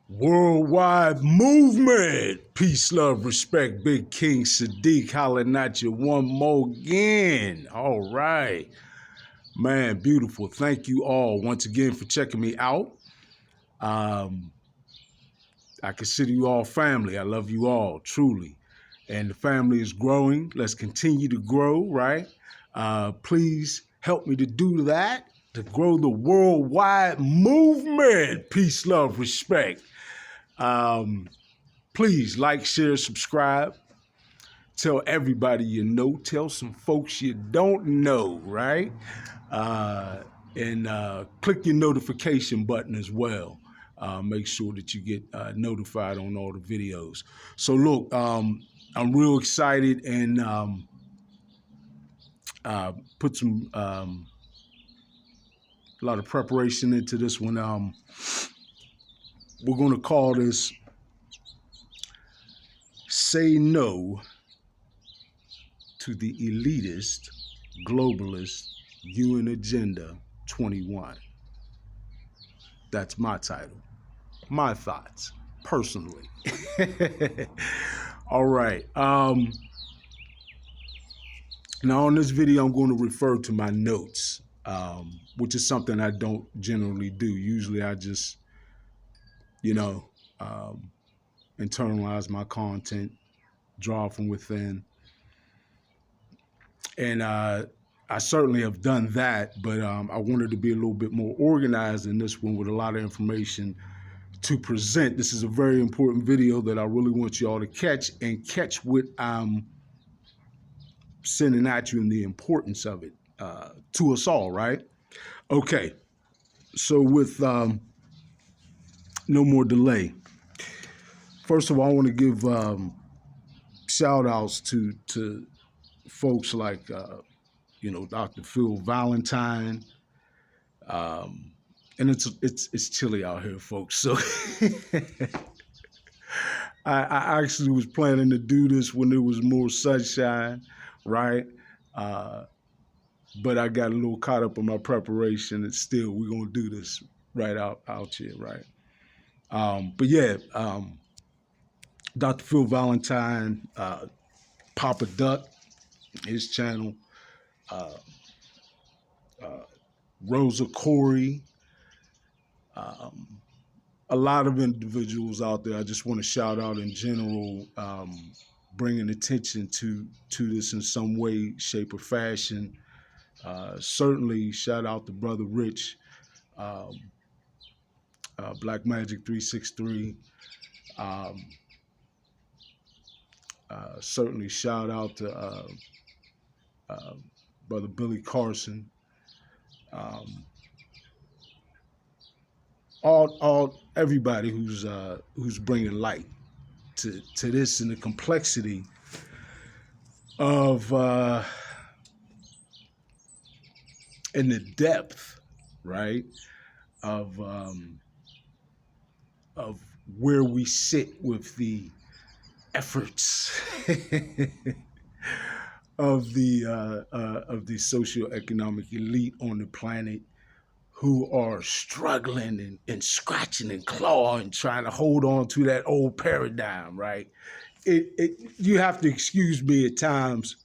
Worldwide movement. Peace, love, respect. Big King Sadiq hollering at you one more again. All right. Man, beautiful. Thank you all once again for checking me out. I consider you all family. I love you all, truly. And the family is growing. Let's continue to grow, right? Please help me to do that, to grow the worldwide movement. Peace, love, respect. Please like, share, subscribe. Tell everybody you know. Tell some folks you don't know, right? And click your notification button as well. Make sure that you get notified on all the videos. So look, I'm real excited and put some a lot of preparation into this one. We're going to call this Say No to the Elitist, Globalist, UN Agenda 21. That's my title. My thoughts, personally. All right. Now on this video, I'm going to refer to my notes, which is something I don't generally do. Usually I just, internalize my content, draw from within. And I certainly have done that, but I wanted to be a little bit more organized in this one with a lot of information to present. This is a very important video that I really want you all to catch and catch what I'm sending at you and the importance of it to us all, right? Okay, so with no more delay, first of all, I want to give shout outs to folks like, Dr. Phil Valentine. And it's chilly out here, folks. So I actually was planning to do this when there was more sunshine, right? But I got a little caught up in my preparation, and still we're gonna do this right out here, right? But yeah, Dr. Phil Valentine, Papa Duck, his channel, Rosa Corey, a lot of individuals out there I just want to shout out in general, bringing attention to this in some way, shape, or fashion. Certainly shout out to Brother Rich, Black Magic 363. Certainly shout out to Brother Billy Carson. Everybody who's bringing light to this and the complexity of and the depth, right, of where we sit with the efforts of the socioeconomic elite on the planet, who are struggling and scratching and clawing, trying to hold on to that old paradigm, right? You have to excuse me at times.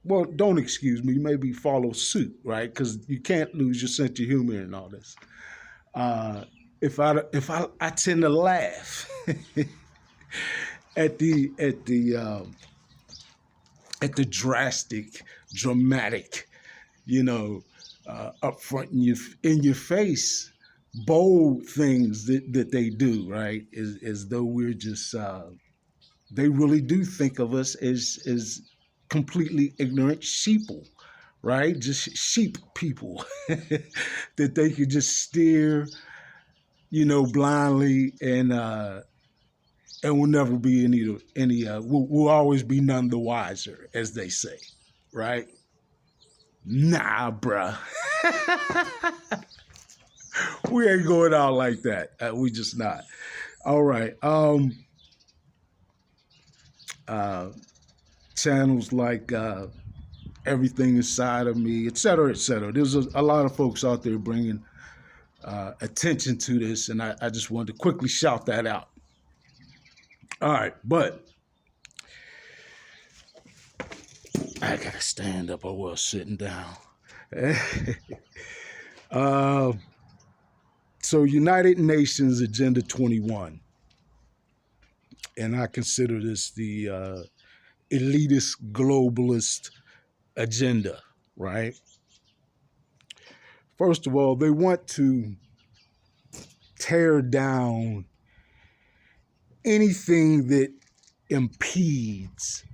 Well, don't excuse me, maybe follow suit, right? Because you can't lose your sense of humor in all this. If I tend to laugh at the drastic, dramatic, up front in your face, bold things that they do, right? As though we're just, they really do think of us as completely ignorant sheeple, right? Just sheep people that they could just steer, blindly, and will never be any we'll always be none the wiser, as they say, right? Nah, bruh. We ain't going out like that. We just not. All right. Channels like Everything Inside of Me, et cetera, et cetera. There's a lot of folks out there bringing attention to this, and I just wanted to quickly shout that out. All right, but I gotta stand up. I was sitting down. So United Nations Agenda 21, and I consider this the elitist globalist agenda, right? First of all, they want to tear down anything that impedes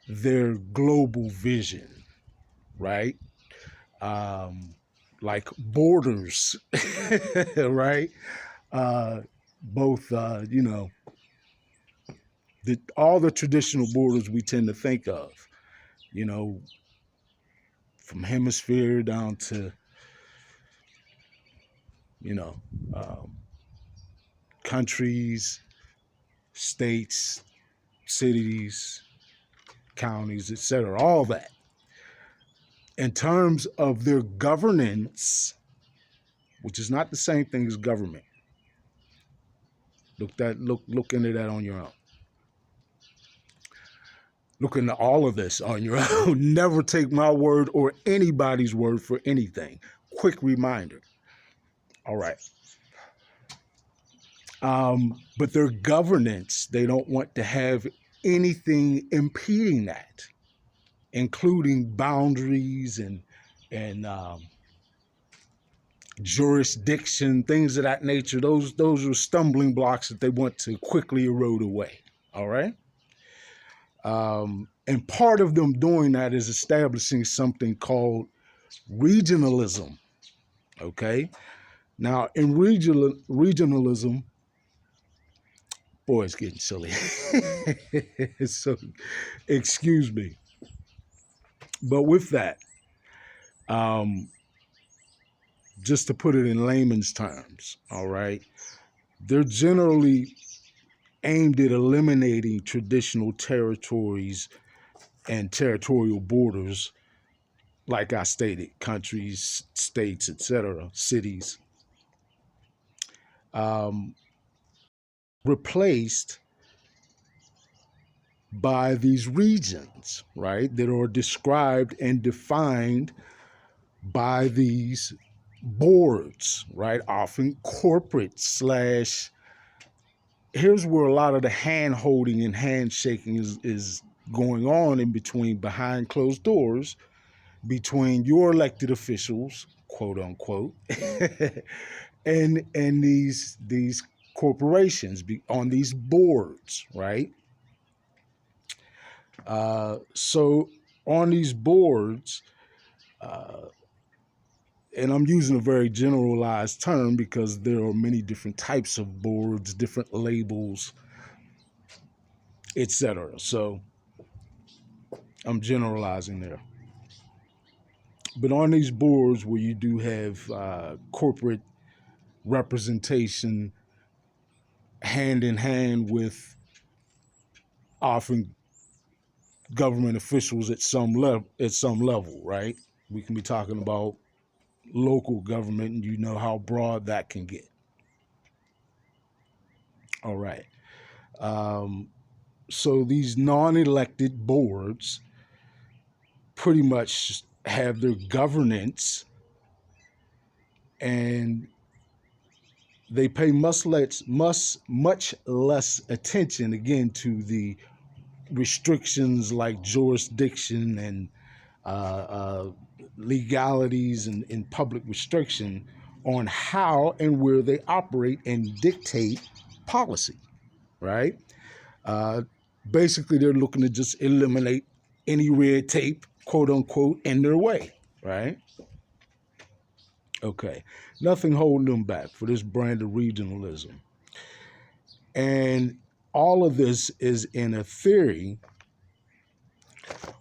their global vision, right? Like borders, right? Both, all the traditional borders we tend to think of, from hemisphere down to, um, countries, states, cities, counties, etc., all that. In terms of their governance, which is not the same thing as government. Look into that on your own. Look into all of this on your own. Never take my word or anybody's word for anything. Quick reminder. All right. But their governance, they don't want to have anything impeding that, including boundaries and jurisdiction, things of that nature. Those are stumbling blocks that they want to quickly erode away. All right. And part of them doing that is establishing something called regionalism. Okay. Now, in regionalism, boy, it's getting silly. So, excuse me. But with that, just to put it in layman's terms, all right, they're generally aimed at eliminating traditional territories and territorial borders, like I stated, countries, states, etc., cities, replaced by these regions, right, that are described and defined by these boards, right, often corporate / here's where a lot of the hand holding and handshaking is going on in between, behind closed doors, between your elected officials, quote unquote, and these corporations on these boards, right? So on these boards, and I'm using a very generalized term because there are many different types of boards, different labels, etc. So I'm generalizing there. But on these boards where you do have corporate representation hand in hand with often government officials at some level, right? We can be talking about local government, and you know how broad that can get. All right. So these non-elected boards pretty much have their governance, and they pay much less attention, again, to the restrictions like jurisdiction and legalities and public restriction on how and where they operate and dictate policy, right? Basically, they're looking to just eliminate any red tape, quote unquote, in their way, right? Okay, nothing holding them back for this brand of regionalism. And all of this is in a theory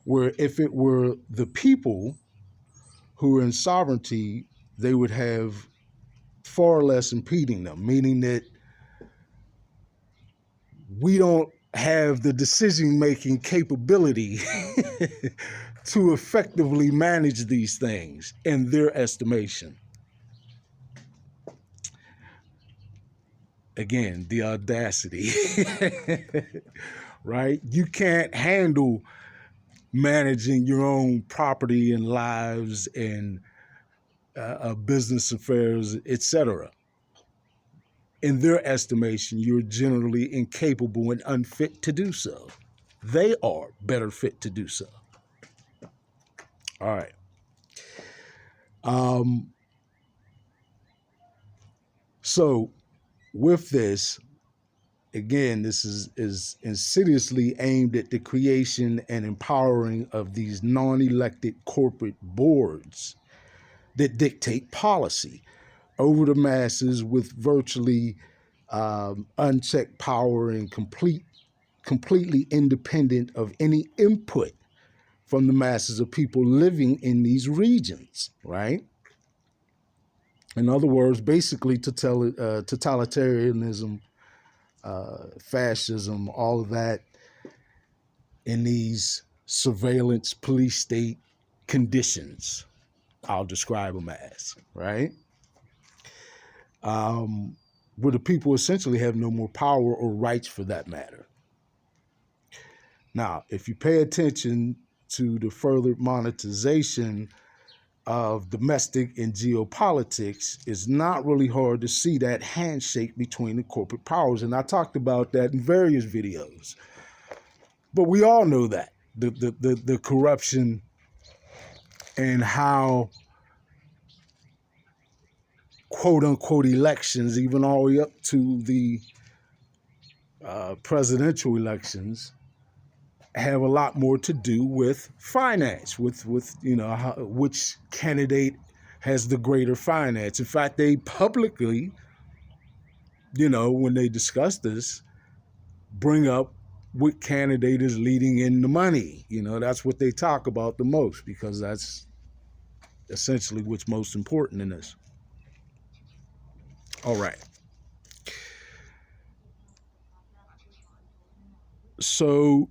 where if it were the people who are in sovereignty, they would have far less impeding them, meaning that we don't have the decision-making capability to effectively manage these things in their estimation. Again, the audacity, right? You can't handle managing your own property and lives and business affairs, etc. In their estimation, you're generally incapable and unfit to do so. They are better fit to do so. All right. So with this, again, this is insidiously aimed at the creation and empowering of these non-elected corporate boards that dictate policy over the masses with virtually unchecked power and completely independent of any input from the masses of people living in these regions, right? In other words, basically totalitarianism, fascism, all of that in these surveillance police state conditions, I'll describe them as, right? Where the people essentially have no more power or rights for that matter. Now, if you pay attention to the further monetization of domestic and geopolitics, it's not really hard to see that handshake between the corporate powers. And I talked about that in various videos. But we all know that, the corruption and how quote unquote elections, even all the way up to the presidential elections, have a lot more to do with finance, with which candidate has the greater finance. In fact, they publicly, when they discuss this, bring up what candidate is leading in the money. That's what they talk about the most, because that's essentially what's most important in this. All right. So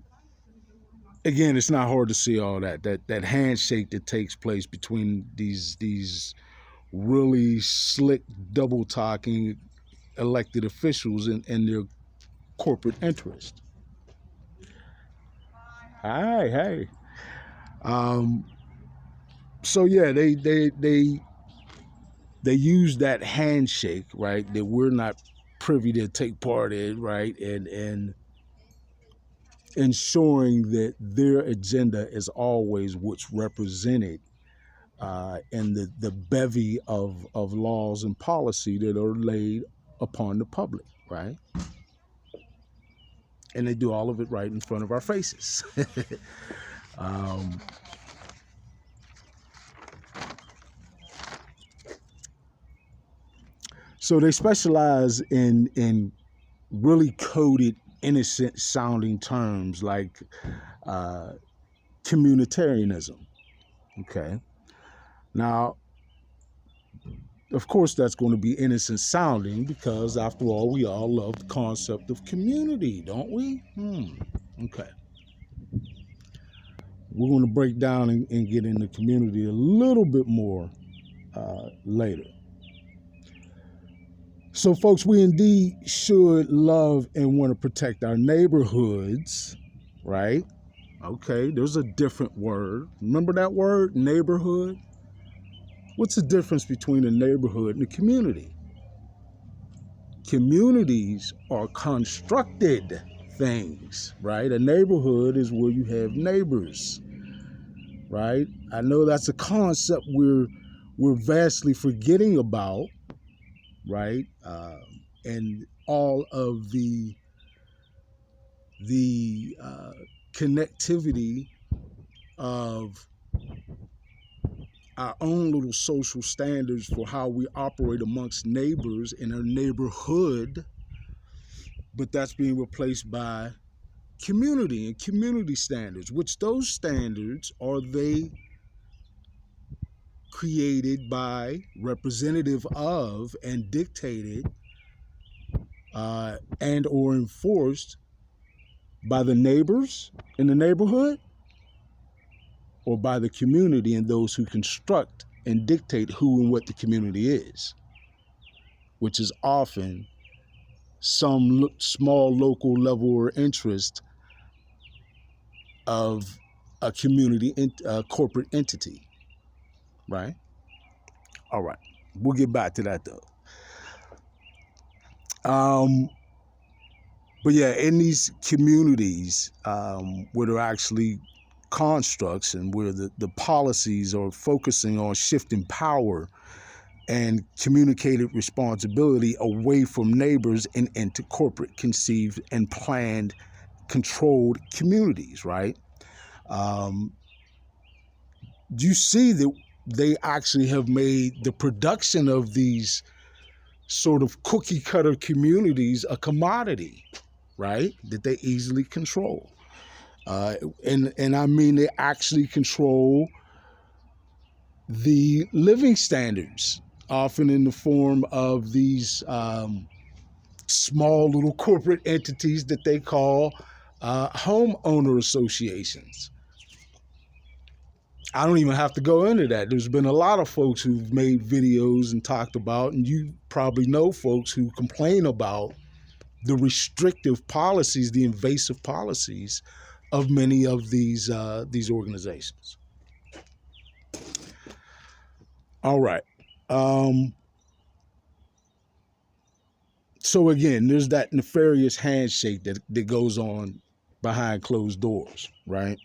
again, it's not hard to see all that handshake that takes place between these really slick double talking elected officials and their corporate interest. Hey. So yeah, they use that handshake, right, that we're not privy to take part in, right, and ensuring that their agenda is always what's represented in the bevy of laws and policy that are laid upon the public, right? And they do all of it right in front of our faces. So they specialize in really coded, innocent sounding terms like communitarianism. Okay. Now, of course, that's going to be innocent sounding because, after all, we all love the concept of community, don't we? Okay. We're going to break down and get into community a little bit more later. So, folks, we indeed should love and want to protect our neighborhoods, right? Okay, there's a different word. Remember that word, neighborhood? What's the difference between a neighborhood and a community? Communities are constructed things, right? A neighborhood is where you have neighbors, right? I know that's a concept we're vastly forgetting about, right? And all of the connectivity of our own little social standards for how we operate amongst neighbors in a neighborhood, but that's being replaced by community and community standards, which those standards are they created by, representative of, and dictated and or enforced by the neighbors in the neighborhood, or by the community and those who construct and dictate who and what the community is, which is often some small local level or interest of a community, corporate entity, right? All right, we'll get back to that though. But yeah, in these communities where there are actually constructs and where the policies are focusing on shifting power and communicated responsibility away from neighbors and into corporate conceived and planned controlled communities, right? You see that they actually have made the production of these sort of cookie cutter communities a commodity, right? That they easily control. And I mean, they actually control the living standards, often in the form of these small little corporate entities that they call homeowner associations. I don't even have to go into that. There's been a lot of folks who've made videos and talked about, and you probably know folks who complain about the restrictive policies, the invasive policies of many of these organizations. All right. So again, there's that nefarious handshake that goes on behind closed doors, right?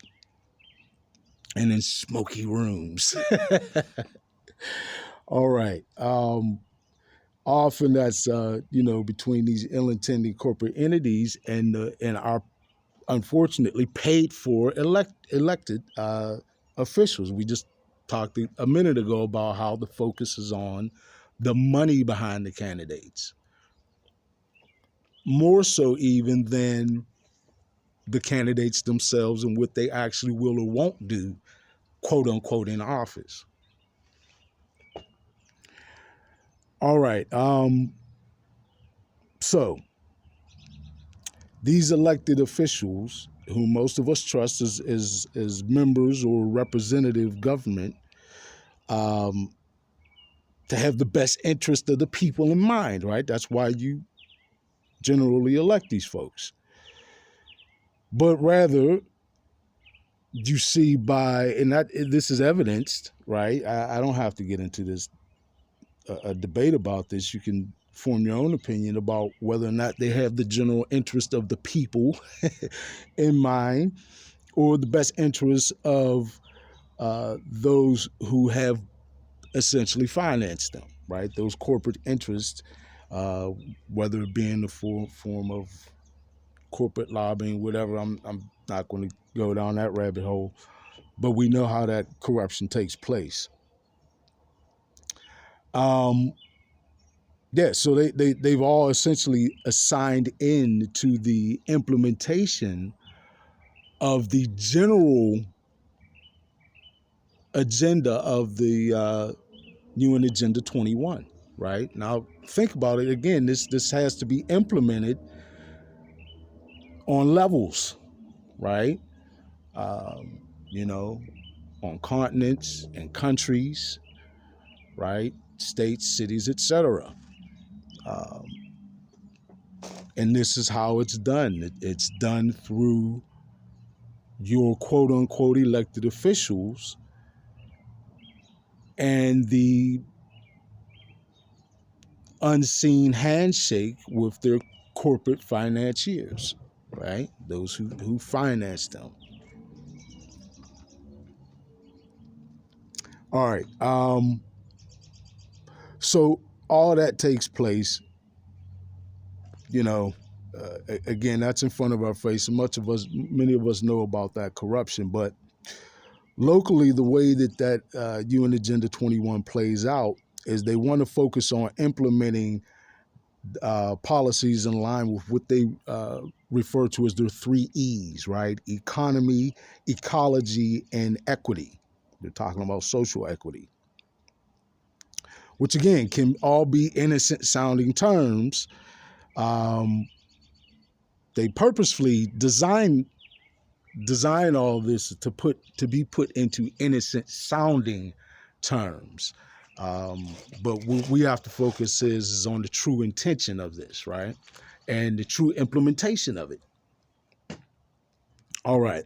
And in smoky rooms. All right. Often that's between these ill-intending corporate entities and our unfortunately paid for elected officials. We just talked a minute ago about how the focus is on the money behind the candidates, more so even than the candidates themselves and what they actually will or won't do, quote unquote, in office. All right. So these elected officials, who most of us trust as members or representative government, to have the best interest of the people in mind, right? That's why you generally elect these folks. But rather, you see this is evidenced, right? I don't have to get into this a debate about this. You can form your own opinion about whether or not they have the general interest of the people in mind, or the best interest of those who have essentially financed them, right? Those corporate interests, whether it be in the form of corporate lobbying, whatever. I'm not going to go down that rabbit hole, but we know how that corruption takes place. So they've all essentially assigned in to the implementation of the general agenda of the UN Agenda 21, right? Now, think about it again. This has to be implemented on levels, right? On continents and countries, right? States, cities, etc. And this is how it's done. It's done through your quote unquote elected officials and the unseen handshake with their corporate financiers, right? Those who finance them. All right. So all that takes place, again, that's in front of our face. Many of us know about that corruption, but locally, the way that UN Agenda 21 plays out is they want to focus on implementing policies in line with what they refer to as their 3 E's, right? Economy, ecology, and equity. They're talking about social equity, which again can all be innocent sounding terms. They purposefully design all this to be put into innocent sounding terms. But what we have to focus is on the true intention of this, right? And the true implementation of it. All right.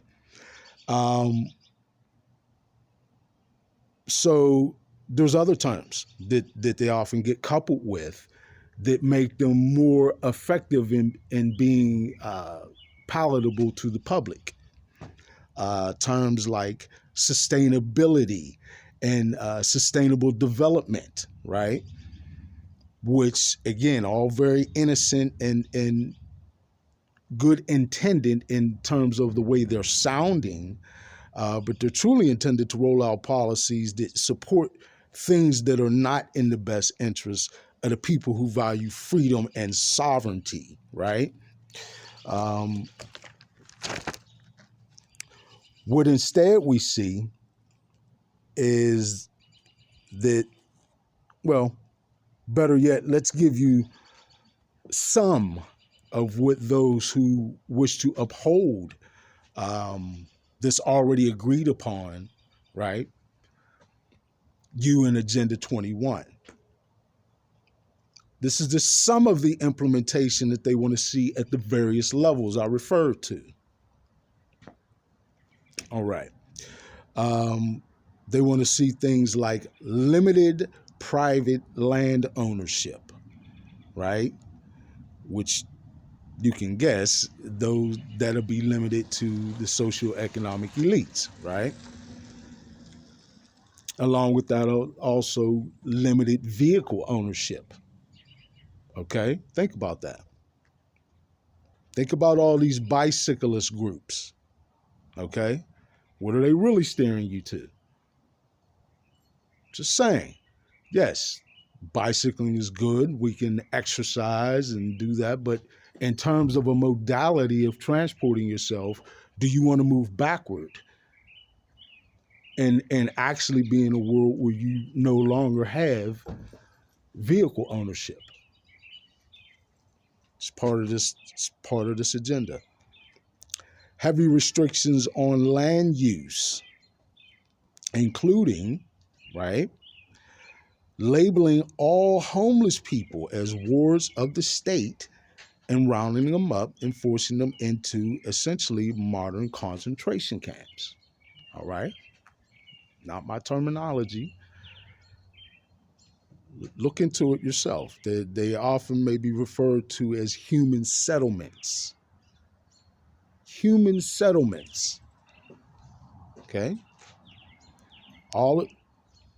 Um, so there's other terms that they often get coupled with that make them more effective in being palatable to the public. Terms like sustainability and sustainable development, right? Which again, all very innocent and good intended in terms of the way they're sounding, but they're truly intended to roll out policies that support things that are not in the best interest of the people who value freedom and sovereignty, right? Um, what instead we see is that, well, better yet, let's give you some of what those who wish to uphold this already agreed upon, right? UN Agenda 21. This is just some of the implementation that they want to see at the various levels I referred to. All right. They want to see things like limited private land ownership, right? Which you can guess those that'll be limited to the socioeconomic elites, right? Along with that, also limited vehicle ownership. Okay, think about that. Think about all these bicyclist groups. Okay, what are they really steering you to? Just saying. Yes, bicycling is good. We can exercise and do that. But in terms of a modality of transporting yourself, do you want to move backward and actually be in a world where you no longer have vehicle ownership? It's part of this agenda. Heavy restrictions on land use, including, right, labeling all homeless people as wards of the state and rounding them up and forcing them into essentially modern concentration camps. All right? Not my terminology. Look into it yourself. They often may be referred to as human settlements. Human settlements. Okay?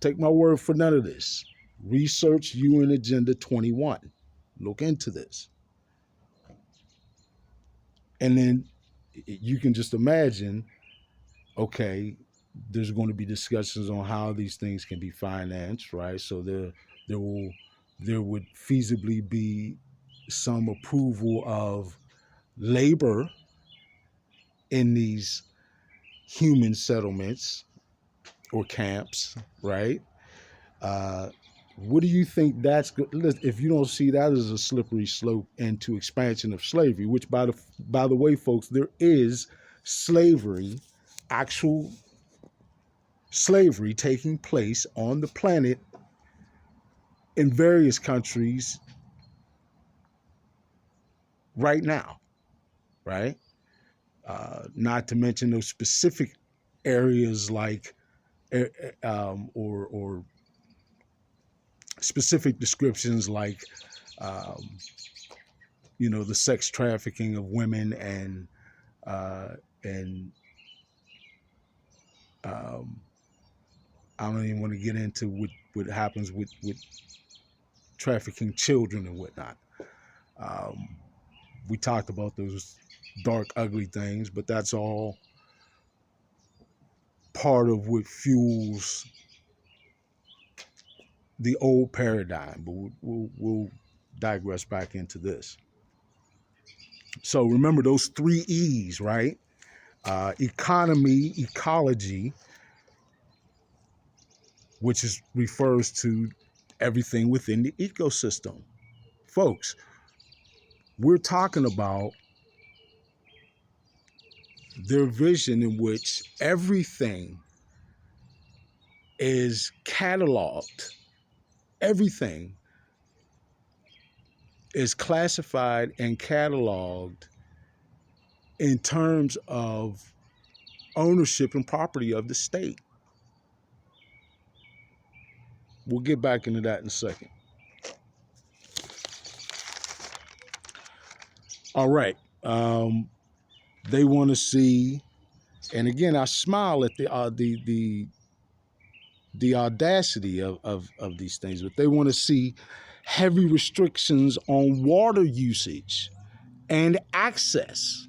Take my word for none of this. Research UN Agenda 21. Look into this. And then you can just imagine, okay, there's going to be discussions on how these things can be financed, right? So there would feasibly be some approval of labor in these human settlements or camps, right? What do you think that's good? If you don't see that as a slippery slope into expansion of slavery, which by the way, folks, there is slavery, actual slavery taking place on the planet in various countries right now, right? Not to mention those specific areas like or specific descriptions like the sex trafficking of women and I don't even want to get into what happens with trafficking children and whatnot. We talked about those dark, ugly things, but that's all part of what fuels the old paradigm. But we'll digress back into this. So remember those 3 E's, right? Economy, ecology, which refers to everything within the ecosystem. Folks, we're talking about their vision in which everything is cataloged Everything is classified and cataloged in terms of ownership and property of the state. We'll get back into that in a second. All right. They want to see, and again, I smile at the audacity of these things, but they want to see heavy restrictions on water usage and access.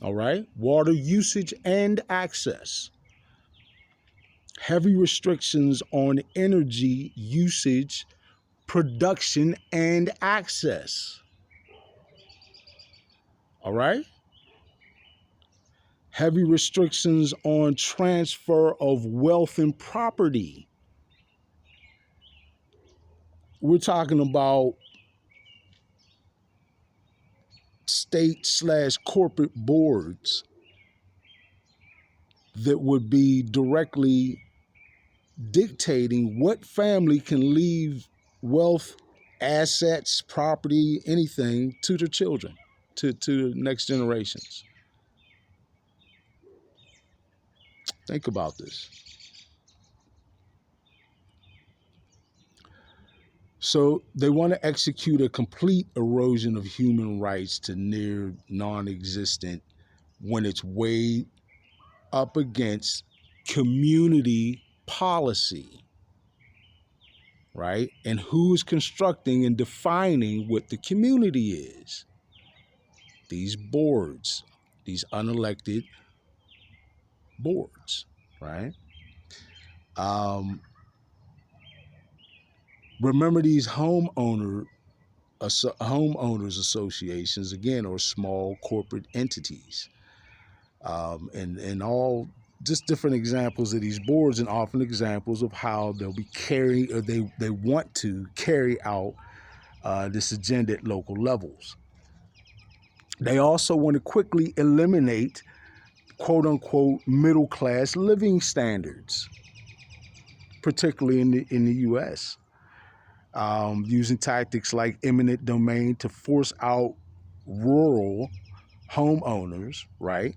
All right, water usage and access. Heavy restrictions on energy usage, production, and access. All right. Heavy restrictions on transfer of wealth and property. We're talking about state/corporate boards that would be directly dictating what family can leave wealth, assets, property, anything to their children, to the next generations. Think about this. So they want to execute a complete erosion of human rights to near non-existent when it's weighed up against community policy, right? And who's constructing and defining what the community is? These boards, these unelected boards, right? Remember these homeowners associations, again, or small corporate entities, and all just different examples of these boards, and often examples of how they'll be carrying, or they want to carry out this agenda at local levels. They also want to quickly eliminate quote unquote middle class living standards, particularly in the US. Using tactics like eminent domain to force out rural homeowners, right?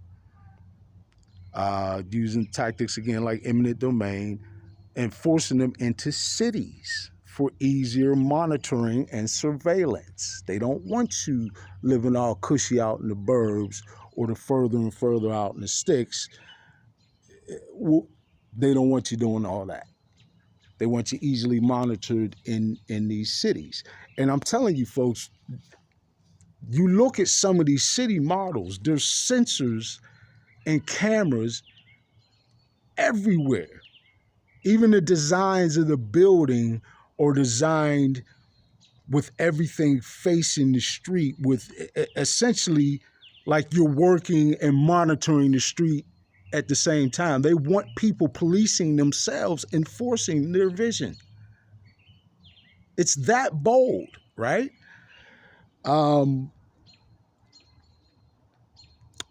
Using tactics again like eminent domain and forcing them into cities for easier monitoring and surveillance. They don't want you living all cushy out in the burbs or the further and further out in the sticks. They don't want you doing all that. They want you easily monitored in these cities. And I'm telling you, folks, you look at some of these city models, there's sensors and cameras everywhere. Even the designs of the building are designed with everything facing the street, with essentially like you're working and monitoring the street at the same time. They want people policing themselves, enforcing their vision. It's that bold, right?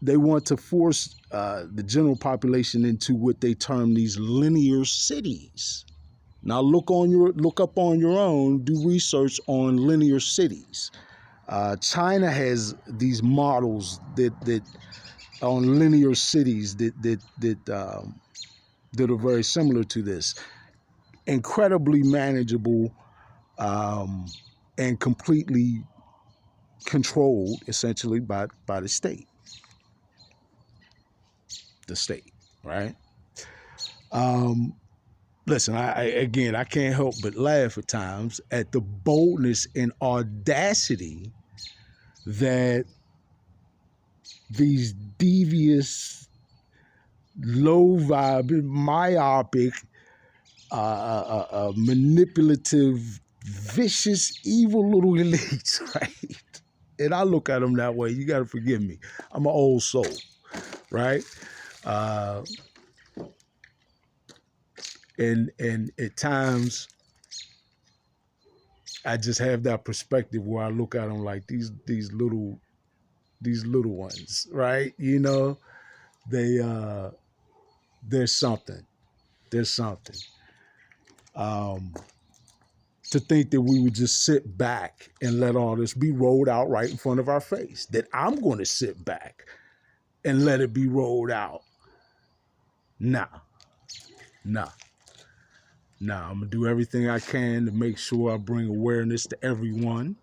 They want to force the general population into what they term these linear cities. Now look up on your own, do research on linear cities. China has these models that on linear cities that are very similar to this, incredibly manageable and completely controlled essentially by the state. The state, right? Listen, I can't help but laugh at times at the boldness and audacity that these devious, low vibe, myopic, manipulative, vicious, evil little elites, right? And I look at them that way. You got to forgive me. I'm an old soul, right? And at times, I just have that perspective where I look at them like these little ones, right? You know, there's something. Um, to think that we would just sit back and let all this be rolled out right in front of our face, that I'm going to sit back and let it be rolled out. Nah. I'm going to do everything I can to make sure I bring awareness to everyone,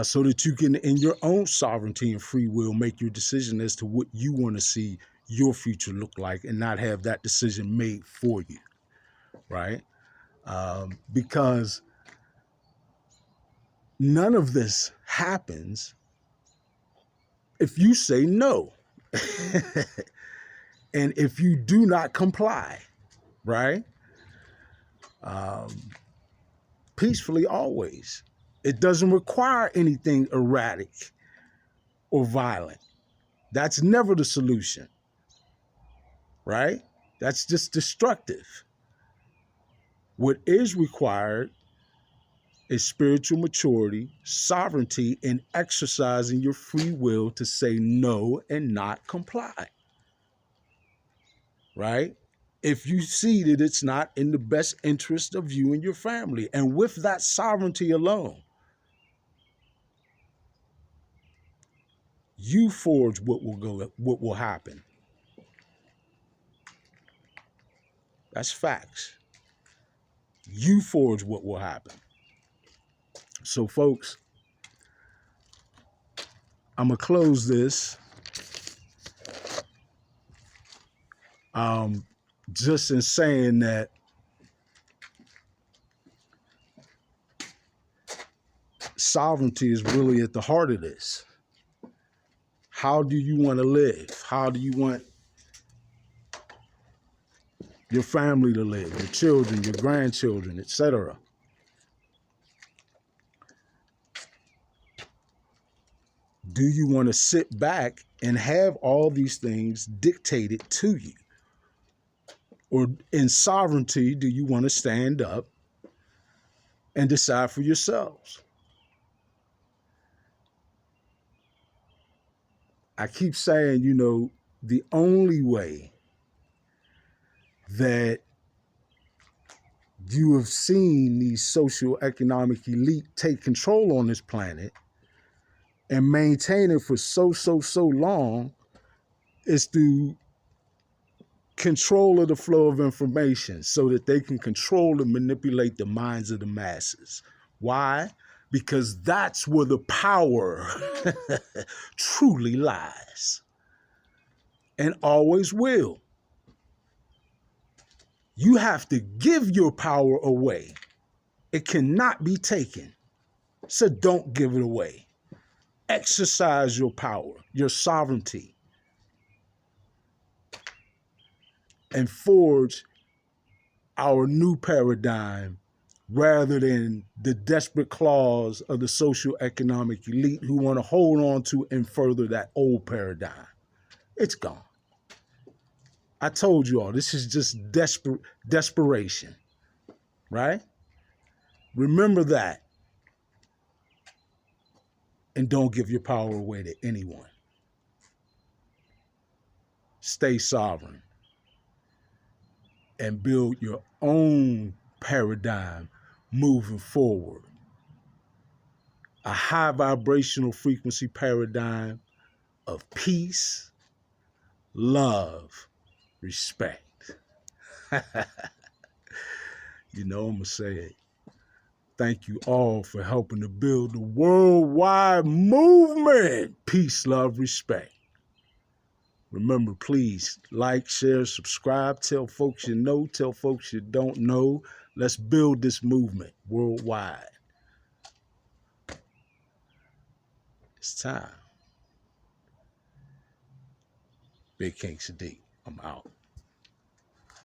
so that you can, in your own sovereignty and free will, make your decision as to what you want to see your future look like and not have that decision made for you, right? Because none of this happens if you say no. And if you do not comply, right? Peacefully always. It doesn't require anything erratic or violent. That's never the solution, right? That's just destructive. What is required is spiritual maturity, sovereignty, and exercising your free will to say no and not comply, right? If you see that it's not in the best interest of you and your family, and with that sovereignty alone, you forge what will happen. That's facts. You forge what will happen. So, folks, I'm gonna close this just in saying that sovereignty is really at the heart of this. How do you want to live? How do you want your family to live, your children, your grandchildren, etc.? Do you want to sit back and have all these things dictated to you? Or in sovereignty, do you want to stand up and decide for yourselves? I keep saying, the only way that you have seen these socioeconomic elite take control on this planet and maintain it for so long is through control of the flow of information so that they can control and manipulate the minds of the masses. Why? Because that's where the power truly lies and always will. You have to give your power away. It cannot be taken. So don't give it away. Exercise your power, your sovereignty, and forge our new paradigm rather than the desperate claws of the socioeconomic elite who want to hold on to and further that old paradigm. It's gone. I told you all, this is just desperation, right? Remember that. And don't give your power away to anyone. Stay sovereign and build your own paradigm moving forward. A high vibrational frequency paradigm of peace, love, respect. I'm going to say it. Thank you all for helping to build the worldwide movement. Peace, love, respect. Remember, please like, share, subscribe, tell folks you know, tell folks you don't know. Let's build this movement worldwide. It's time. Big King Sadiq, I'm out.